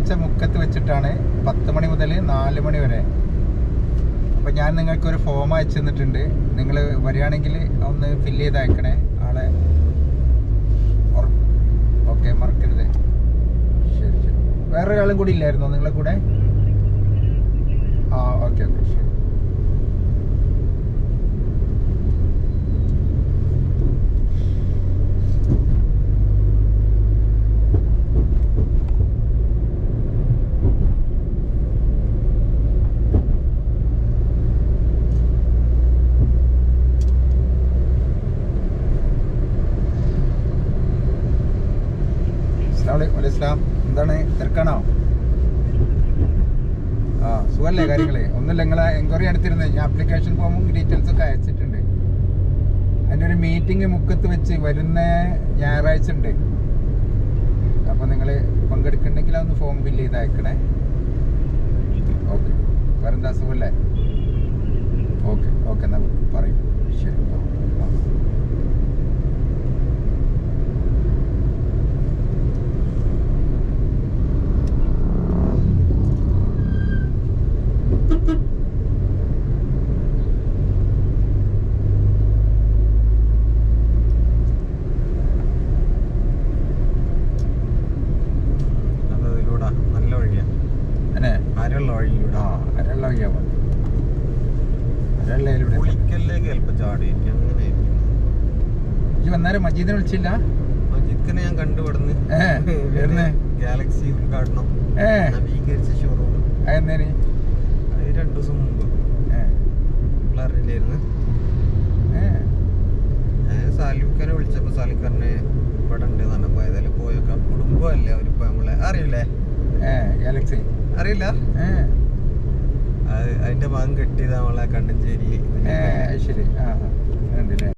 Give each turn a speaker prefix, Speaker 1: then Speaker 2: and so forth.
Speaker 1: ഞായറാഴ്ച മുക്കത്ത് വെച്ചിട്ടാണ് 10 മണി മുതൽ 4 മണി വരെ. അപ്പോൾ ഞാൻ നിങ്ങൾക്കൊരു ഫോം അയച്ചു തന്നിട്ടുണ്ട്. നിങ്ങൾ വരികയാണെങ്കിൽ ഒന്ന് ഫില്ല് ചെയ്ത് അയക്കണേ ആളെ. ഓക്കെ, മറക്കരുത്. ശരി ശരി. വേറെ ഒരാളും കൂടി ഇല്ലായിരുന്നോ നിങ്ങളെ കൂടെ? ആ ഓക്കെ ഓക്കെ ശരി. ഇസ്ലാം, എന്താണ് തിരക്കാണോ? ആ സുഖല്ലേ കാര്യങ്ങളെ? ഒന്നുമില്ല, നിങ്ങളെ എൻക്വയറി എടുത്തിരുന്നത്. ഞാൻ ആപ്ലിക്കേഷൻ ഫോമും ഡീറ്റെയിൽസ് ഒക്കെ അയച്ചിട്ടുണ്ട്. അതിൻ്റെ ഒരു മീറ്റിംഗ് മുക്കത്ത് വെച്ച് വരുന്ന ഞായറാഴ്ച ഉണ്ട്. അപ്പോൾ നിങ്ങൾ പങ്കെടുക്കണമെങ്കിൽ അതൊന്ന് ഫോം ഫില്ല് ചെയ്ത് അയക്കണേ. ഓക്കെ, വേറെന്താ സുഖല്ലേ? ഓക്കെ ഓക്കെ, എന്നാൽ പറയും. ശരി. വന്നേരം മജീദിനെ വിളിച്ചില്ല?
Speaker 2: മജീദിനെ ഞാൻ കണ്ടുപെടുന്നു. ഗാലക്സി ഉദ്ഘാടനം നവീകരിച്ച ഷോറൂം. അത് 2 ദിവസം മുമ്പ് അറിയില്ലായിരുന്നു. സാലിഖാനെ വിളിച്ചപ്പോ സാലിഖാനെ ഇവിടെ ഉണ്ട് തന്നെ. പോയതായാലും പോയേക്കാം. കുടുംബമല്ലേ അവരിപ്പോ നമ്മളെ അറിയില്ലേ?
Speaker 1: ഗാലക്സി
Speaker 2: അറിയില്ല. അതിന്റെ ഭാഗം കെട്ടിയത് നമ്മളെ കണ്ടഞ്ചേരി.
Speaker 1: ശരി. ആ